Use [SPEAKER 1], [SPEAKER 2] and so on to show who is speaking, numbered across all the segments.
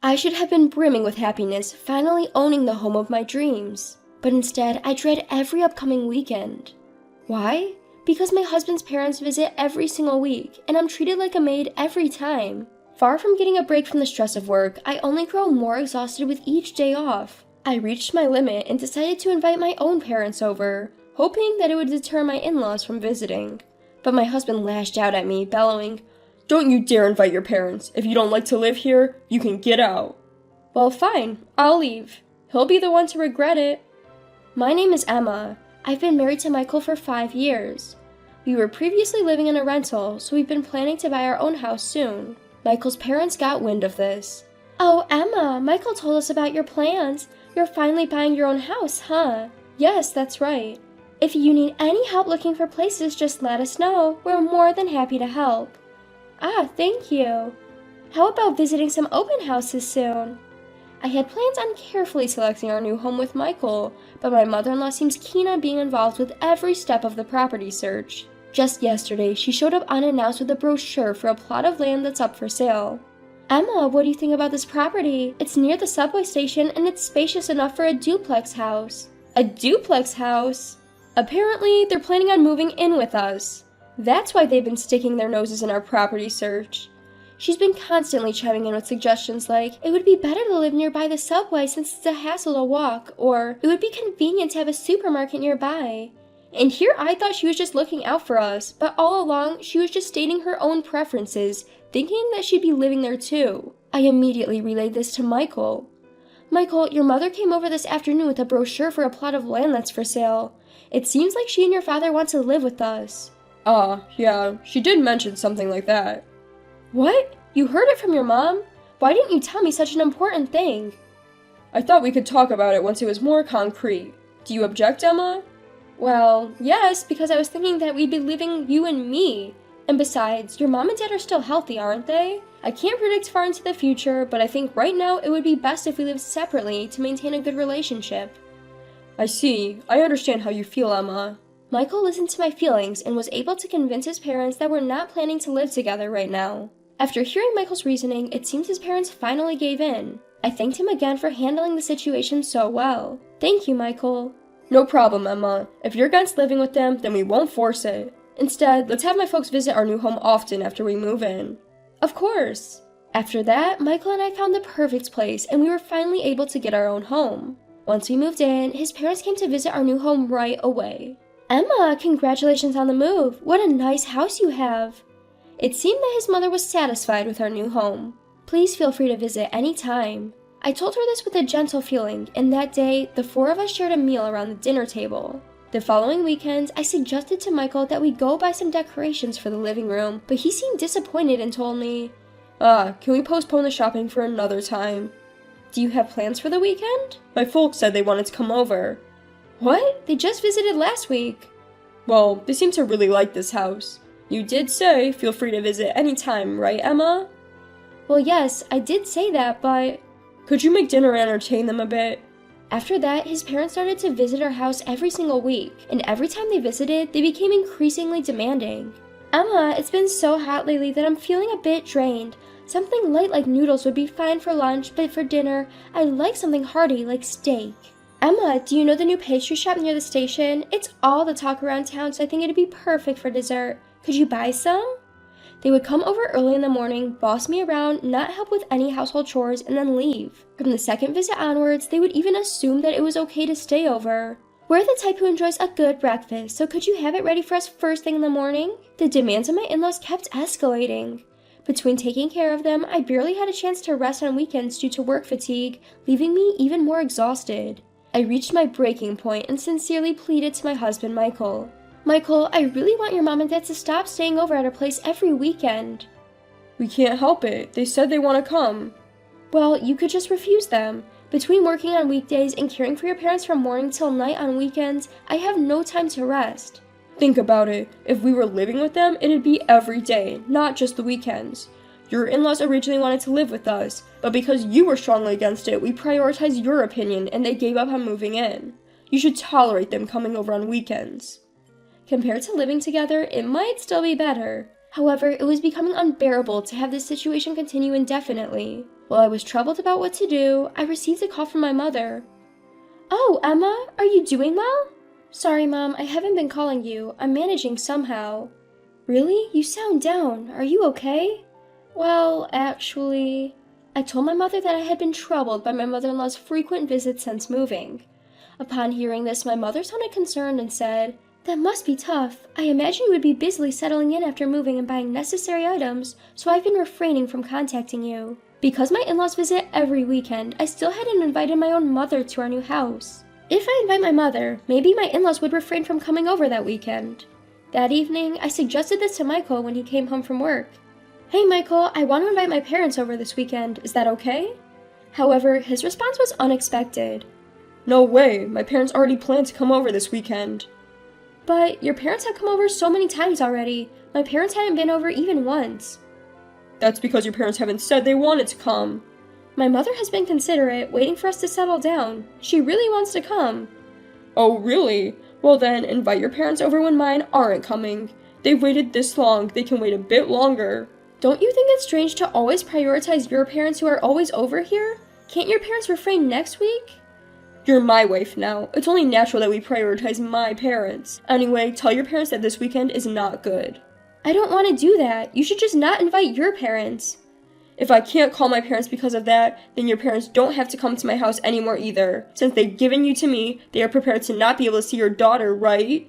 [SPEAKER 1] I should have been brimming with happiness, finally owning the home of my dreams. But instead, I dread every upcoming weekend. Why? Because my husband's parents visit every single week, and I'm treated like a maid every time. Far from getting a break from the stress of work, I only grow more exhausted with each day off. I reached my limit and decided to invite my own parents over, hoping that it would deter my in-laws from visiting. But my husband lashed out at me, bellowing, "Don't you dare invite your parents. If you don't like to live here, you can get out." Well, fine, I'll leave. He'll be the one to regret it. My name is Emma. I've been married to Michael for 5 years. We were previously living in a rental, so we've been planning to buy our own house soon. Michael's parents got wind of this. "Oh, Emma, Michael told us about your plans. You're finally buying your own house, huh?" "Yes, that's right. If you need any help looking for places, just let us know. We're more than happy to help." "Ah, thank you. How about visiting some open houses soon?" I had plans on carefully selecting our new home with Michael, but my mother-in-law seems keen on being involved with every step of the property search. Just yesterday, she showed up unannounced with a brochure for a plot of land that's up for sale. "Emma, what do you think about this property? It's near the subway station and it's spacious enough for a duplex house." A duplex house? Apparently, they're planning on moving in with us. That's why they've been sticking their noses in our property search. She's been constantly chiming in with suggestions like, "It would be better to live nearby the subway since it's a hassle to walk," or "It would be convenient to have a supermarket nearby." And here I thought she was just looking out for us, but all along she was just stating her own preferences, thinking that she'd be living there too. I immediately relayed this to Michael. "Michael, your mother came over this afternoon with a brochure for a plot of land that's for sale. It seems like she and your father want to live with us." Yeah, she did mention something like that." "What? You heard it from your mom? Why didn't you tell me such an important thing?" "I thought we could talk about it once it was more concrete. Do you object, Emma?" "Well, yes, because I was thinking that we'd be living you and me. And besides, your mom and dad are still healthy, aren't they? I can't predict far into the future, but I think right now it would be best if we lived separately to maintain a good relationship." "I see. I understand how you feel, Emma." Michael listened to my feelings and was able to convince his parents that we're not planning to live together right now. After hearing Michael's reasoning, it seems his parents finally gave in. I thanked him again for handling the situation so well. "Thank you, Michael." "No problem, Emma. If you're against living with them, then we won't force it. Instead, let's have my folks visit our new home often after we move in." "Of course." After that, Michael and I found the perfect place, and we were finally able to get our own home. Once we moved in, his parents came to visit our new home right away. "Emma, congratulations on the move. What a nice house you have." It seemed that his mother was satisfied with our new home. "Please feel free to visit any time." I told her this with a gentle feeling, and that day, the 4 of us shared a meal around the dinner table. The following weekend, I suggested to Michael that we go buy some decorations for the living room, but he seemed disappointed and told me, "Can we postpone the shopping for another time?" "Do you have plans for the weekend?" "My folks said they wanted to come over." "What? They just visited last week." "Well, they seem to really like this house. You did say feel free to visit any time, right, Emma?" "Well, yes, I did say that, but..." "Could you make dinner and entertain them a bit?" After that, his parents started to visit our house every single week, and every time they visited, they became increasingly demanding. "Emma, it's been so hot lately that I'm feeling a bit drained. Something light like noodles would be fine for lunch, but for dinner, I'd like something hearty like steak." "Emma, do you know the new pastry shop near the station? It's all the talk around town, so I think it'd be perfect for dessert. Could you buy some?" They would come over early in the morning, boss me around, not help with any household chores, and then leave. From the second visit onwards, they would even assume that it was okay to stay over. "We're the type who enjoys a good breakfast, so could you have it ready for us first thing in the morning?" The demands of my in-laws kept escalating. Between taking care of them, I barely had a chance to rest on weekends due to work fatigue, leaving me even more exhausted. I reached my breaking point and sincerely pleaded to my husband, Michael. "Michael, I really want your mom and dad to stop staying over at our place every weekend." "We can't help it. They said they want to come." "Well, you could just refuse them. Between working on weekdays and caring for your parents from morning till night on weekends, I have no time to rest." "Think about it. If we were living with them, it'd be every day, not just the weekends. Your in-laws originally wanted to live with us, but because you were strongly against it, we prioritized your opinion and they gave up on moving in. You should tolerate them coming over on weekends." Compared to living together, it might still be better. However, it was becoming unbearable to have this situation continue indefinitely. While I was troubled about what to do, I received a call from my mother. "Oh, Emma, are you doing well?" "Sorry, Mom, I haven't been calling you. I'm managing somehow." "Really? You sound down. Are you okay?" "Well, actually..." I told my mother that I had been troubled by my mother-in-law's frequent visits since moving. Upon hearing this, my mother sounded concerned and said, "That must be tough. I imagine you would be busily settling in after moving and buying necessary items, so I've been refraining from contacting you. Because my in-laws visit every weekend, I still hadn't invited my own mother to our new house. If I invite my mother, maybe my in-laws would refrain from coming over that weekend." That evening, I suggested this to Michael when he came home from work. "Hey Michael, I want to invite my parents over this weekend. Is that okay?" However, his response was unexpected. "No way, my parents already planned to come over this weekend." "But your parents have come over so many times already. My parents hadn't been over even once."
[SPEAKER 2] "That's because your parents haven't said they wanted to come."
[SPEAKER 1] "My mother has been considerate, waiting for us to settle down. She really wants to come."
[SPEAKER 2] "Oh, really? Well then, invite your parents over when mine aren't coming. They've waited this long, they can wait a bit longer."
[SPEAKER 1] "Don't you think it's strange to always prioritize your parents who are always over here? Can't your parents refrain next week?"
[SPEAKER 2] "You're my wife now. It's only natural that we prioritize my parents. Anyway, tell your parents that this weekend is not good."
[SPEAKER 1] "I don't want to do that. You should just not invite your parents."
[SPEAKER 2] "If I can't call my parents because of that, then your parents don't have to come to my house anymore either. Since they've given you to me, they are prepared to not be able to see your daughter, right?"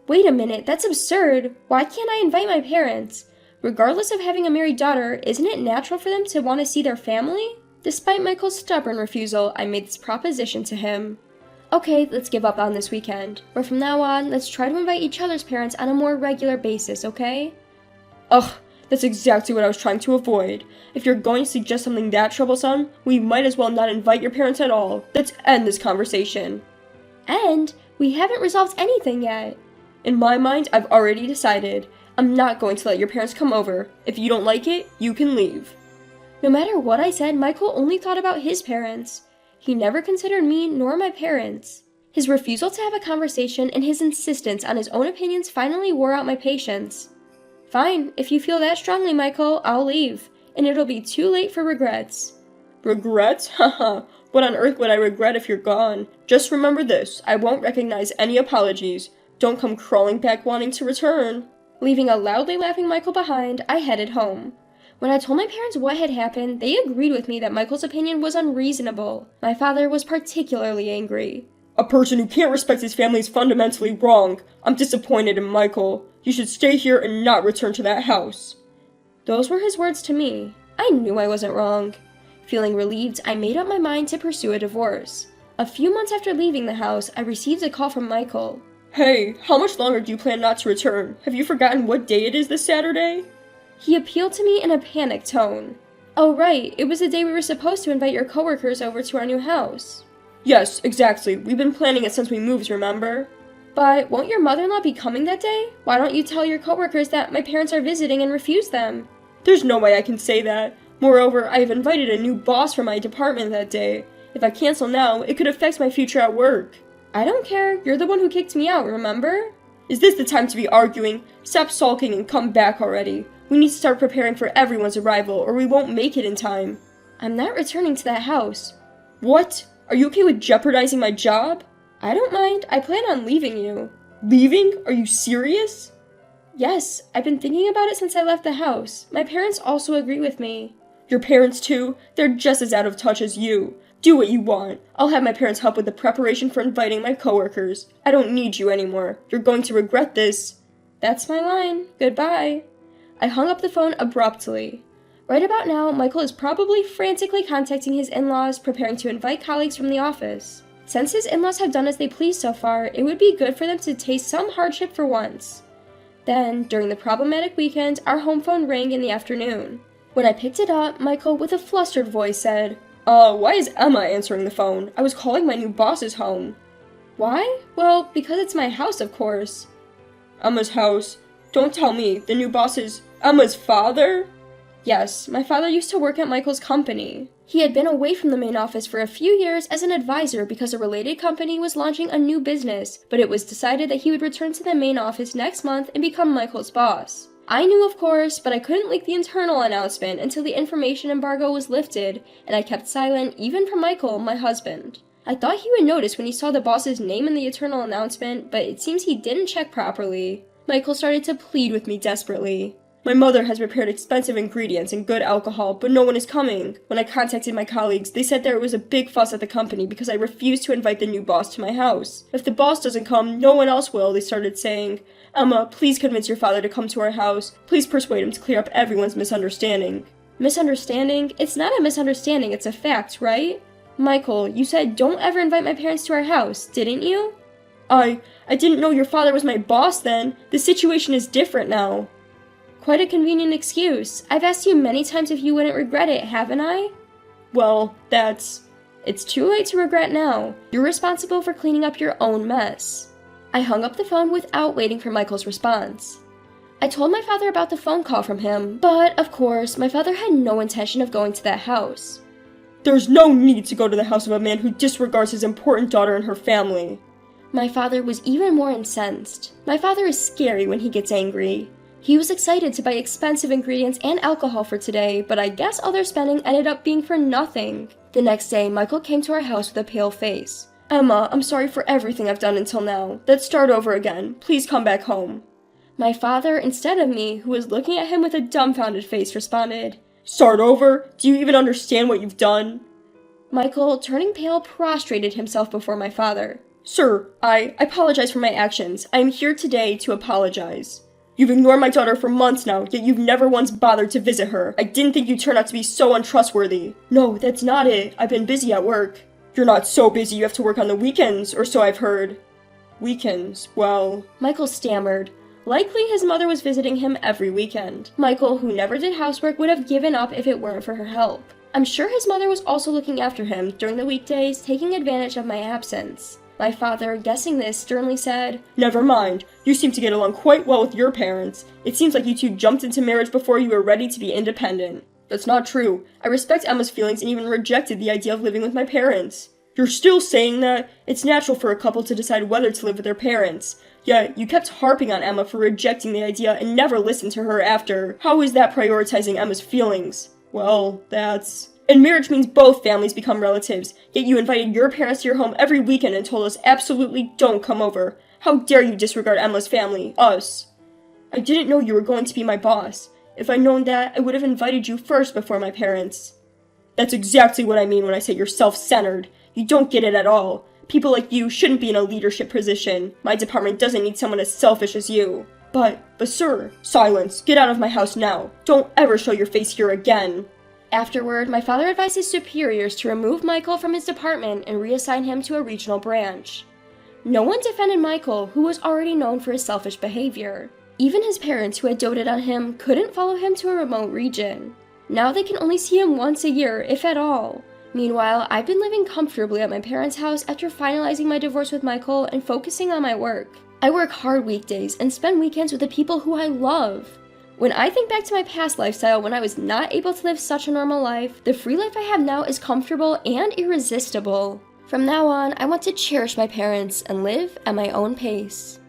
[SPEAKER 1] "Wait a minute, that's absurd. Why can't I invite my parents? Regardless of having a married daughter, isn't it natural for them to want to see their family?" Despite Michael's stubborn refusal, I made this proposition to him. "Okay, let's give up on this weekend. But from now on, let's try to invite each other's parents on a more regular basis, okay?"
[SPEAKER 2] Ugh, that's exactly what I was trying to avoid. If you're going to suggest something that troublesome, we might as well not invite your parents at all. Let's end this conversation.
[SPEAKER 1] "And we haven't resolved anything yet."
[SPEAKER 2] In my mind, I've already decided. I'm not going to let your parents come over. If you don't like it, you can leave.
[SPEAKER 1] No matter what I said, Michael only thought about his parents. He never considered me nor my parents. His refusal to have a conversation and his insistence on his own opinions finally wore out my patience. "Fine, if you feel that strongly, Michael, I'll leave, and it'll be too late for regrets."
[SPEAKER 2] "Regrets? Haha, what on earth would I regret if you're gone? Just remember this, I won't recognize any apologies. Don't come crawling back wanting to return."
[SPEAKER 1] Leaving a loudly laughing Michael behind, I headed home. When I told my parents what had happened, they agreed with me that Michael's opinion was unreasonable. My father was particularly angry.
[SPEAKER 2] "A person who can't respect his family is fundamentally wrong. I'm disappointed in Michael. You should stay here and not return to that house."
[SPEAKER 1] Those were his words to me. I knew I wasn't wrong. Feeling relieved, I made up my mind to pursue a divorce. A few months after leaving the house, I received a call from Michael.
[SPEAKER 2] "Hey, how much longer do you plan not to return? Have you forgotten what day it is this Saturday?"
[SPEAKER 1] He appealed to me in a panicked tone. "Oh right, it was the day we were supposed to invite your coworkers over to our new house."
[SPEAKER 2] "Yes, exactly. We've been planning it since we moved, remember?"
[SPEAKER 1] "But won't your mother-in-law be coming that day? Why don't you tell your coworkers that my parents are visiting and refuse them?"
[SPEAKER 2] "There's no way I can say that. Moreover, I have invited a new boss for my department that day. If I cancel now, it could affect my future at work."
[SPEAKER 1] "I don't care. You're the one who kicked me out, remember?"
[SPEAKER 2] "Is this the time to be arguing? Stop sulking and come back already. We need to start preparing for everyone's arrival, or we won't make it in time."
[SPEAKER 1] "I'm not returning to that house."
[SPEAKER 2] "What? Are you okay with jeopardizing my job?"
[SPEAKER 1] "I don't mind. I plan on leaving you."
[SPEAKER 2] "Leaving? Are you serious?"
[SPEAKER 1] "Yes, I've been thinking about it since I left the house. My parents also agree with me."
[SPEAKER 2] "Your parents too? They're just as out of touch as you. Do what you want. I'll have my parents help with the preparation for inviting my coworkers. I don't need you anymore. You're going to regret this."
[SPEAKER 1] "That's my line. Goodbye." I hung up the phone abruptly. Right about now, Michael is probably frantically contacting his in-laws, preparing to invite colleagues from the office. Since his in-laws have done as they please so far, it would be good for them to taste some hardship for once. Then, during the problematic weekend, our home phone rang in the afternoon. When I picked it up, Michael, with a flustered voice, said,
[SPEAKER 2] Why is Emma answering the phone? I was calling my new boss's home."
[SPEAKER 1] "Why? Well, because it's my house, of course."
[SPEAKER 2] "Emma's house? Don't tell me, the new boss is Emma's father?"
[SPEAKER 1] "Yes, my father used to work at Michael's company. He had been away from the main office for a few years as an advisor because a related company was launching a new business, but it was decided that he would return to the main office next month and become Michael's boss. I knew, of course, but I couldn't leak the internal announcement until the information embargo was lifted, and I kept silent even from Michael, my husband. I thought he would notice when he saw the boss's name in the internal announcement, but it seems he didn't check properly. Michael started to plead with me desperately. My mother has prepared expensive ingredients and good alcohol, but no one is coming. When I contacted my colleagues, they said there was a big fuss at the company because I refused to invite the new boss to my house. If the boss doesn't come, no one else will, they started saying. Emma, please convince your father to come to our house. Please persuade him to clear up everyone's misunderstanding. Misunderstanding? It's not a misunderstanding, it's a fact, right? Michael, you said don't ever invite my parents to our house, didn't you? I didn't know your father was my boss then. The situation is different now. Quite a convenient excuse. I've asked you many times if you wouldn't regret it, haven't I? Well, it's too late to regret now. You're responsible for cleaning up your own mess. I hung up the phone without waiting for Michael's response. I told my father about the phone call from him, but, of course, my father had no intention of going to that house.
[SPEAKER 2] There's no need to go to the house of a man who disregards his important daughter and her family.
[SPEAKER 1] My father was even more incensed. My father is scary when he gets angry. He was excited to buy expensive ingredients and alcohol for today, but I guess all their spending ended up being for nothing. The next day, Michael came to our house with a pale face. Emma, I'm sorry for everything I've done until now. Let's start over again. Please come back home. My father, instead of me, who was looking at him with a dumbfounded face, responded,
[SPEAKER 2] Start over? Do you even understand what you've done?
[SPEAKER 1] Michael, turning pale, prostrated himself before my father.
[SPEAKER 2] Sir, I apologize for my actions. I am here today to apologize. You've ignored my daughter for months now, yet you've never once bothered to visit her. I didn't think you turned out to be so untrustworthy. No, that's not it. I've been busy at work. You're not so busy you have to work on the weekends, or so I've heard. Weekends, well...
[SPEAKER 1] Michael stammered. Likely his mother was visiting him every weekend. Michael, who never did housework, would have given up if it weren't for her help. I'm sure his mother was also looking after him during the weekdays, taking advantage of my absence. My father, guessing this, sternly said,
[SPEAKER 2] Never mind. You seem to get along quite well with your parents. It seems like you two jumped into marriage before you were ready to be independent. That's not true. I respect Emma's feelings and even rejected the idea of living with my parents. You're still saying that? It's natural for a couple to decide whether to live with their parents. Yet, you kept harping on Emma for rejecting the idea and never listened to her after. How is that prioritizing Emma's feelings? Well, that's... And marriage means both families become relatives, yet you invited your parents to your home every weekend and told us absolutely don't come over. How dare you disregard Emma's family, us? I didn't know you were going to be my boss. If I'd known that, I would have invited you first before my parents. That's exactly what I mean when I say you're self-centered. You don't get it at all. People like you shouldn't be in a leadership position. My department doesn't need someone as selfish as you. But sir, silence. Get out of my house now. Don't ever show your face here again.
[SPEAKER 1] Afterward, my father advised his superiors to remove Michael from his department and reassign him to a regional branch. No one defended Michael, who was already known for his selfish behavior. Even his parents, who had doted on him, couldn't follow him to a remote region. Now they can only see him once a year, if at all. Meanwhile, I've been living comfortably at my parents' house after finalizing my divorce with Michael and focusing on my work. I work hard weekdays and spend weekends with the people who I love. When I think back to my past lifestyle when I was not able to live such a normal life, the free life I have now is comfortable and irresistible. From now on, I want to cherish my parents and live at my own pace.